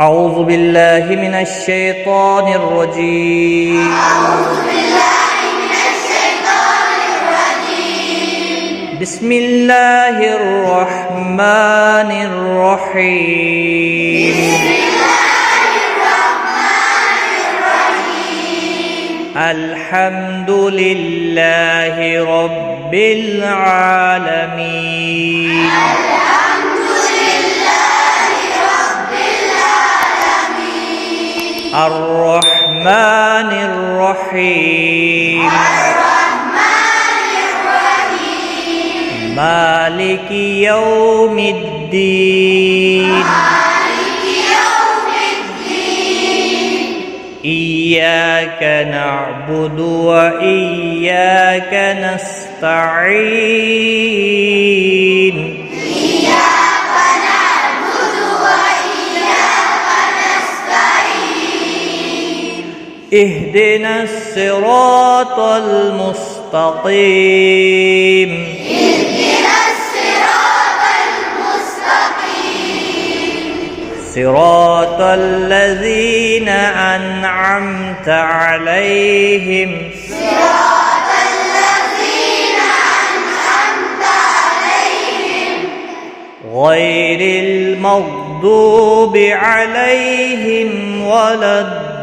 أعوذ بالله من الشيطان الرجيم. بسم الله الرحمن الرحيم. الحمد لله رب العالمين. الرحمن الرحيم. مالك يوم الدين. إياك نعبد وإياك نستعين. اهدنا الصراط المستقيم. صراط الذين أنعمت عليهم. غير المغضوب عليهم ولا الضالين.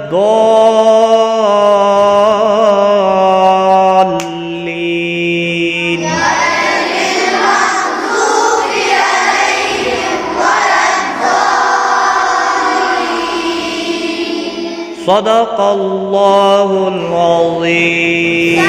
صدق الله العظيم.